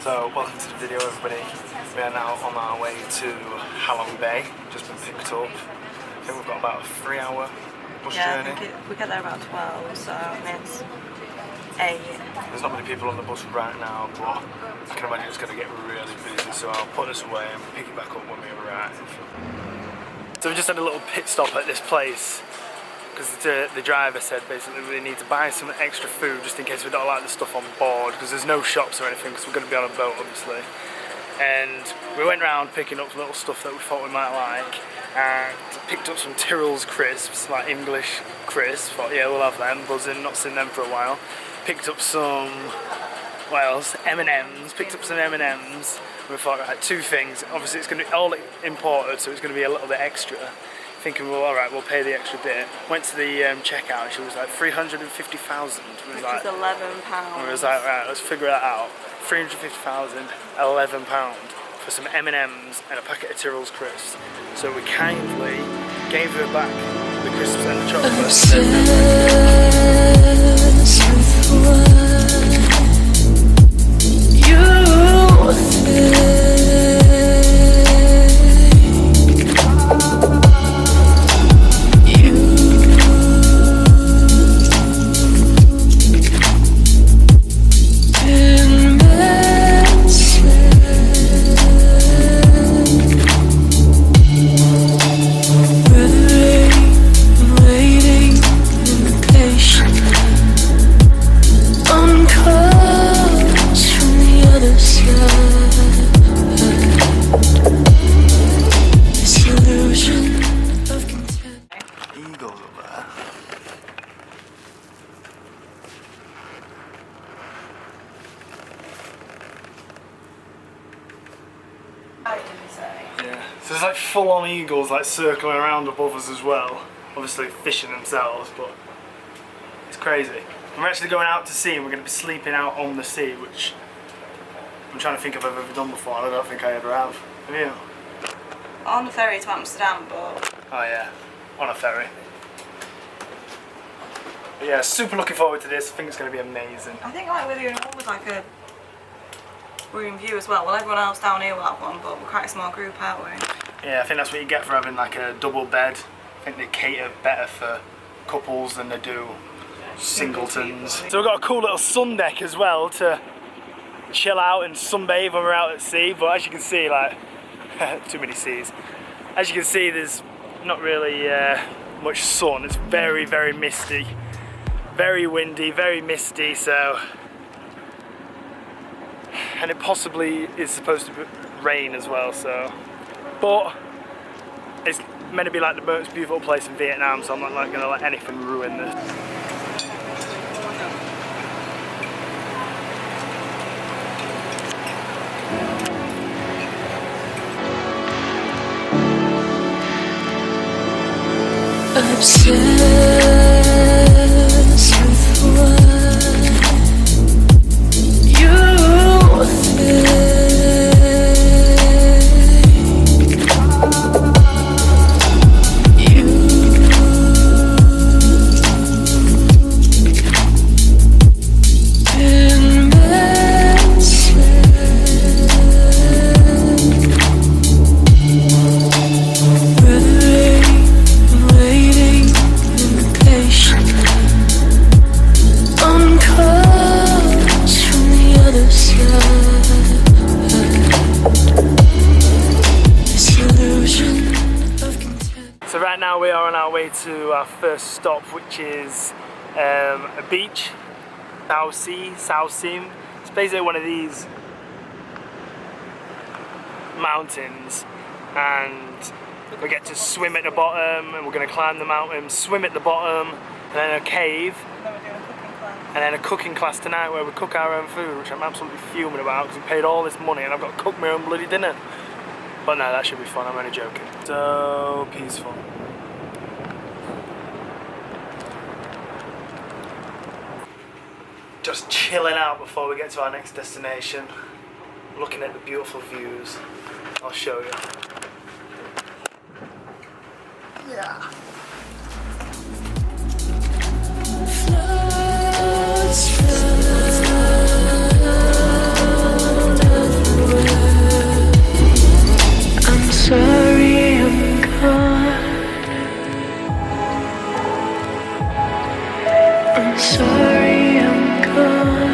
So welcome to the video everybody. We are now on our way to Halong Bay, just been picked up. I think we've got about a 3-hour bus journey. We get there about 12, so it's 8. There's not many people on the bus right now, but I can imagine it's going to get really busy, so I'll put this away and pick it back up when we arrive. So we just had a little pit stop at this place, because the driver said basically we need to buy some extra food just in case we don't like the stuff on board, because there's no shops or anything because we're going to be on a boat obviously. And we went around picking up little stuff that we thought we might like, and picked up some Tyrrell's crisps, like English crisps. Thought yeah, we'll have them, buzzing, not seen them for a while. Picked up some, what else, M&Ms, picked up some M&Ms. We thought, right, 2 things, obviously it's going to be all imported, so it's going to be a little bit extra. Thinking, well, alright, we'll pay the extra bit. Went to the checkout, she was like 350,000. Which is £11. We was like, right, let's figure that out. 350,000, £11 for some M&Ms and a packet of Tyrrell's crisps. So we kindly gave her back the crisps and the So there's like full-on eagles like circling around above us as well. Obviously fishing themselves, but it's crazy. And we're actually going out to sea and we're going to be sleeping out on the sea, which I'm trying to think if I've ever done before. I don't think I ever have. Have you? On the ferry to Amsterdam, but... Oh yeah, on a ferry. But yeah, super looking forward to this. I think it's going to be amazing. I think like with you and one was like a room view as well. Well, everyone else down here will have one, but we're quite a small group, aren't we? Yeah, I think that's what you get for having like a double bed. I think they cater better for couples than they do singletons. So we've got a cool little sun deck as well to chill out and sunbathe when we're out at sea, but as you can see, like, too many seas. As you can see, there's not really much sun. It's very, very misty. Very windy, very misty, so... And it possibly is supposed to rain as well, so... But it's meant to be like the most beautiful place in Vietnam, so I'm not like going to let anything ruin this. Obsessed with what you think. So right now we are on our way to our first stop, which is a beach, Sao Sim. It's basically one of these mountains, and we get to swim at the bottom, and we're going to climb the mountain, swim at the bottom, and then a cave, and then a cooking class tonight where we cook our own food, which I'm absolutely fuming about because we paid all this money and I've got to cook my own bloody dinner. But no, that should be fun, I'm only joking. So peaceful. Just chilling out before we get to our next destination. Looking at the beautiful views. I'll show you. Yeah. Floats, floats, floats. I'm sorry I'm gone.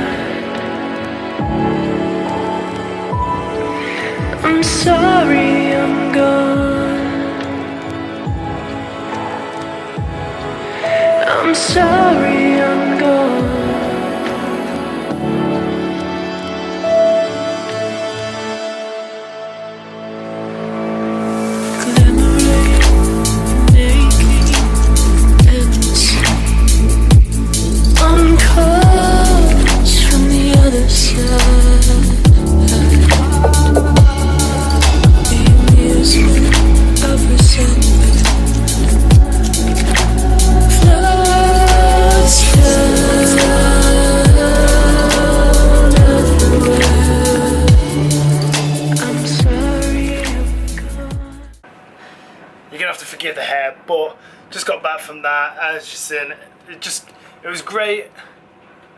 I'm sorry I'm gone. I'm sorry I'm gone. Glimmering, naked, empty. On calls from the other side. The amusement of resentment floats down everywhere. I'm sorry I'm gone. You're gonna have to forgive the hair, but just got back from that. As you seen, it was great.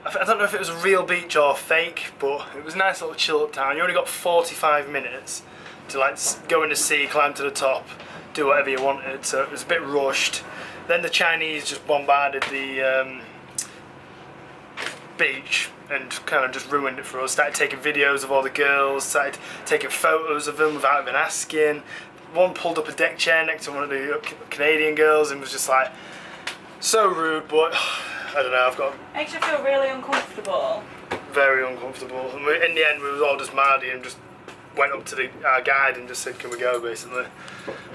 I don't know if it was a real beach or fake, but it was a nice little chill up town. You only got 45 minutes to like go in the sea, climb to the top, do whatever you wanted. So it was a bit rushed. Then the Chinese just bombarded the beach and kind of just ruined it for us. Started taking videos of all the girls, started taking photos of them without even asking. One pulled up a deck chair next to one of the Canadian girls and was just like so rude, but I don't know, I've got Makes you feel really uncomfortable. very uncomfortable. And in the end we was all just mardy and just went up to our guide and just said, can we go, basically.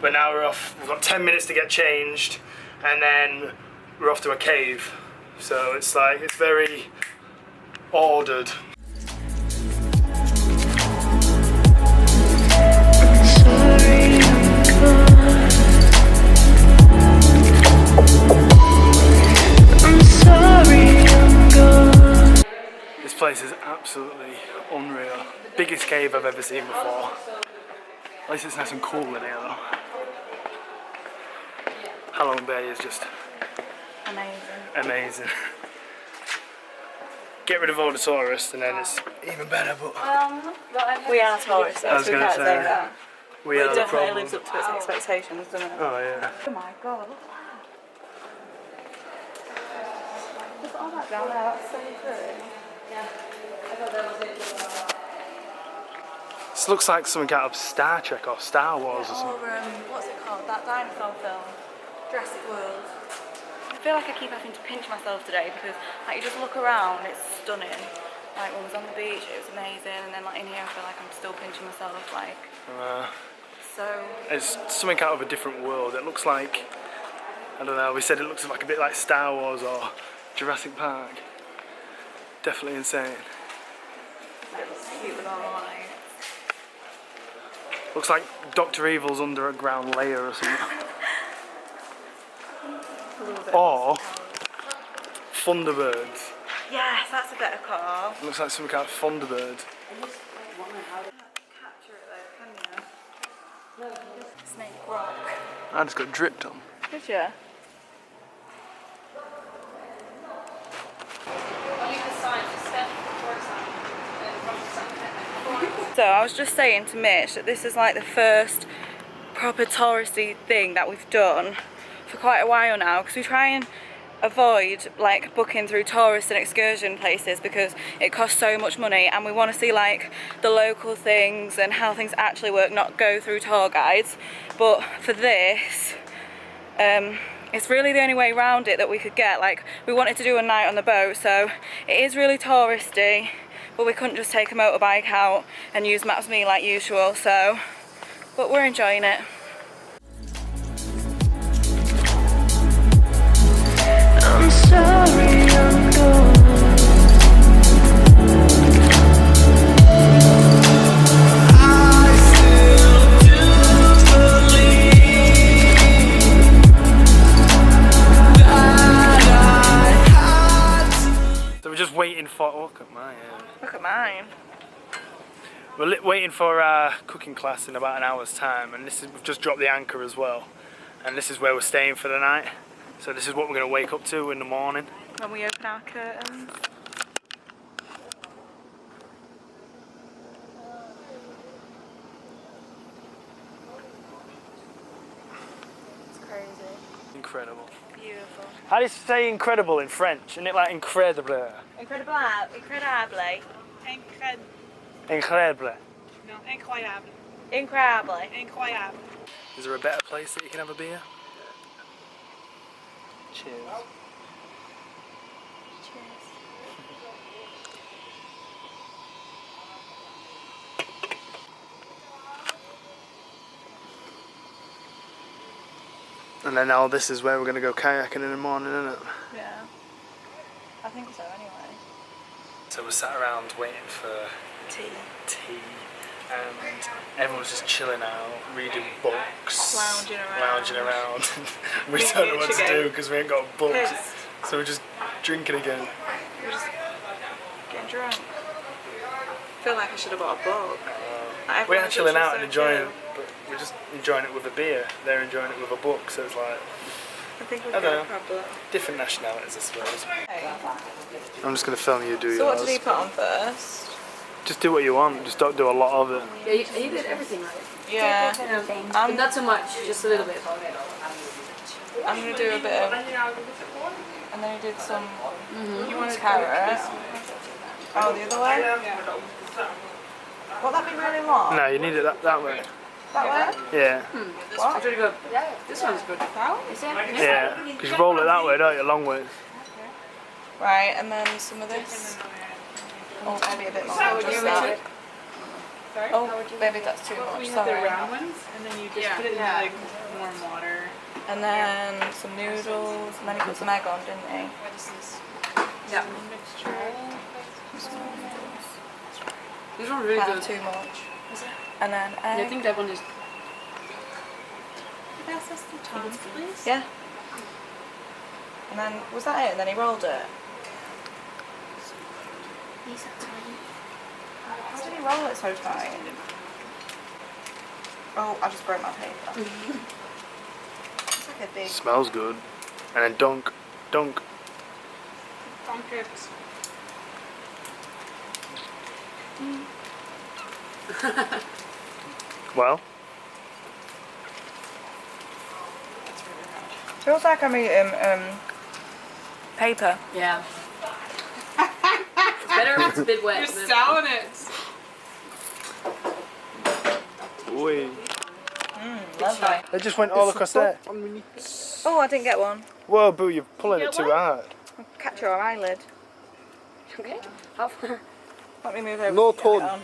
But now we're off, we've got 10 minutes to get changed and then we're off to a cave. So it's like, it's very ordered. Sorry I'm gone. I'm sorry I'm gone. This place is absolutely unreal. Biggest cave I've ever seen before. At least it's nice and cool in here though. Halong Bay is just amazing. Get rid of all the tourists and then it's even better, but We are tourists, so I was we gonna can't say, say that. we It are the definitely problem. lives up to its expectations, doesn't it? Oh yeah. Oh my god, look at that. Look at all that down there, that's so pretty. This looks like something out of Star Trek or Star Wars or Or, something. what's it called? That dinosaur film, Jurassic World. I feel like I keep having to pinch myself today because like you just look around, it's stunning. Like when I was on the beach, it was amazing, and then like in here I feel like I'm still pinching myself, like so. It's something out of a different world. It looks like, I don't know, we said it looks like a bit like Star Wars or Jurassic Park. Definitely insane. It's cute with all the lights. Looks like Dr. Evil's underground layer or something. Or Thunderbirds. Yes, that's a better call. Looks like some kind of Thunderbird. Capture it though, can you? Snake Rock. I just got dripped on. Did you? So I was just saying to Mitch that this is like the first proper touristy thing that we've done for quite a while now, because we try and avoid like booking through tourist and excursion places because it costs so much money, and we want to see like the local things and how things actually work, not go through tour guides. But for this, it's really the only way around it that we could get. Like we wanted to do a night on the boat, so it is really touristy, but we couldn't just take a motorbike out and use Maps.me like usual, so, but we're enjoying it. I'm sorry I'm gone. So we're just waiting for, oh, look at mine. Look at mine. We're waiting for our cooking class in about an hour's time, and this is, we've just dropped the anchor as well. And this is where we're staying for the night. So this is what we're going to wake up to in the morning. When we open our curtains. It's crazy. Incredible. Beautiful. How do you say incredible in French? Isn't it like incredible? Incredible. Incredibly. Incredible. No, incroyable. Incredibly. Incroyable. Is there a better place that you can have a beer? Cheers. And then now this is where we're going to go kayaking in the morning, isn't it? Yeah. I think so anyway. So we're sat around waiting for tea, and everyone's just chilling out, reading books, Lounging around. We don't know what to do because we ain't got books, so we're just drinking again. We're just getting drunk. I feel like I should have bought a book. Like, We are everyone's chilling out so and enjoying chill. it, but we're just enjoying it with a beer. They're enjoying it with a book, so it's like I think we've I got don't a problem. different nationalities, I suppose. Hey. I'm just going to film you do yours. So what did he put on first? Just do what you want, just don't do a lot of it. Yeah, he did everything right. Yeah. But not so much, just a little bit. I'm going to do a bit of... And then he did some... You wanted carrot. Oh, the other way? Will that be really long? No, you need it that way. That way? Yeah. What? Pretty good. This one's good. Is it? Yeah, because you roll it that way, don't you? Long way. Right, and then some of this. Oh, maybe a bit more. How would Just you that. rate it? Oh, maybe that's too much. We have the Sorry. round ones, and then you just put it in like warm water. And then some noodles, and then he put some egg on, didn't he? Yeah. Mixture. This one's really Kind good. of too much. And then egg. I think that one is. Pass us the tongs, please. Yeah. And then, was that it? And then he rolled it? How did he roll it so tight? Oh, I just broke my paper. It's like a big... Smells good. And then dunk. Dunk it. Well, Feels like I'm eating paper. Yeah. It's better if it's a bit wet. You're selling it. oi. Lovely. They just went all across there. Oh, I didn't get one. Whoa, Boo, you're pulling it too hard. I'll catch your eyelid. Okay. How far? Let me move over. No to get it toad. on.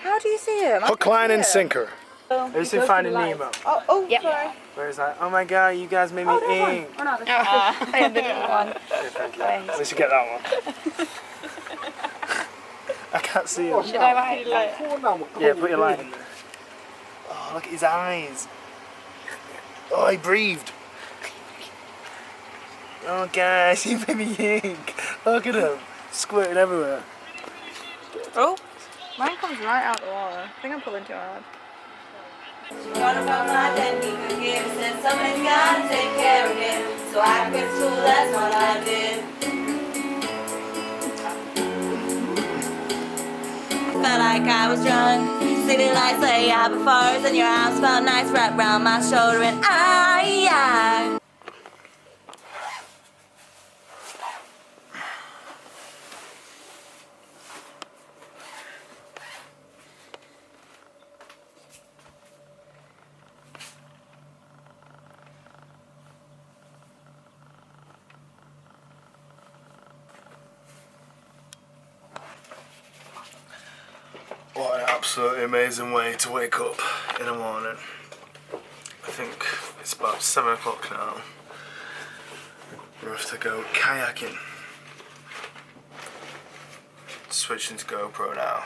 How do you see him? Hook, line, and sinker. Have you seen Finding Nemo? Oh, sorry. Where it's like, oh my god, you guys made me ink. Oh no, that's I had the different one. At least you get that one. I can't see him. Should I write? Yeah, put your light in there. Oh, look at his eyes. Oh, he breathed. Oh, guys, he made me ink. Look at him. Squirting everywhere. Oh, mine comes right out the water. I think I'm pulling too hard. Running from my dad, he could give it, said something gotta take care of him. So I quit school, that's what I did. Felt like I was drunk. City lights lay out before us, and your arms felt nice wrapped around my shoulder, and I What an absolutely amazing way to wake up in the morning. I think it's about 7 o'clock now. We're off to go kayaking. Switching to GoPro now.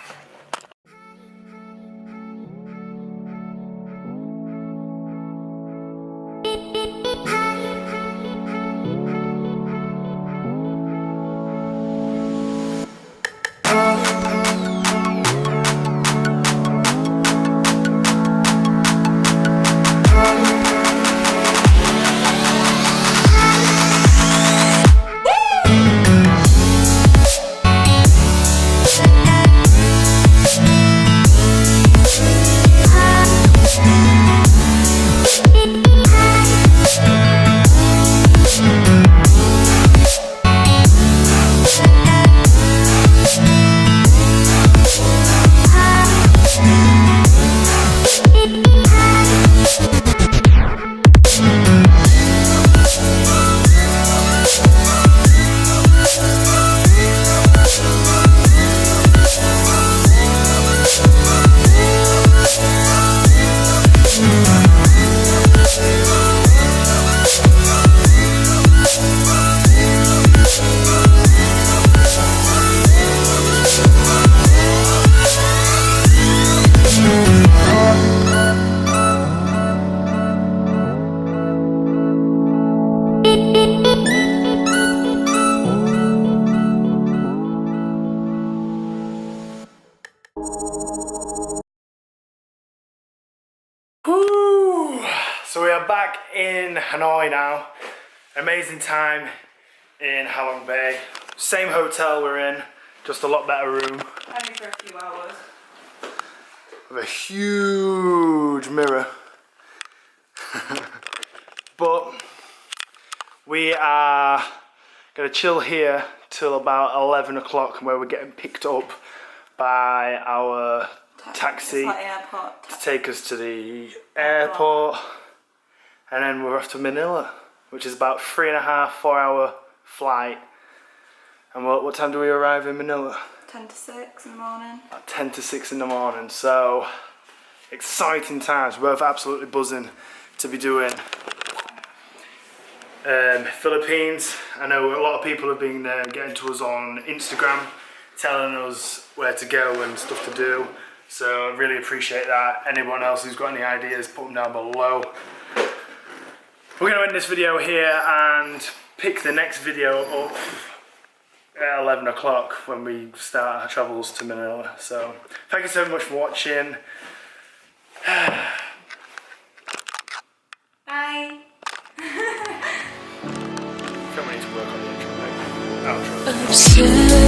back in Hanoi now. Amazing time in Halong Bay. Same hotel we're in, just a lot better room. Only for a few hours. With a huge mirror. But we are gonna chill here till about 11 o'clock, where we're getting picked up by our taxi It's like airport. to take us to the airport, and then we're off to Manila, which is about 3.5, 4 hour flight. And what time do we arrive in Manila? 10 to 6 in the morning. At 10 to 6 in the morning. So exciting times. We're both absolutely buzzing to be doing Philippines. I know a lot of people have been getting to us on Instagram, telling us where to go and stuff to do. So I really appreciate that. Anyone else who's got any ideas, put them down below. We're going to end this video here and pick the next video up at 11 o'clock when we start our travels to Manila. So thank you so much for watching. Bye. I feel we need to work on the intro, outro. Obsessed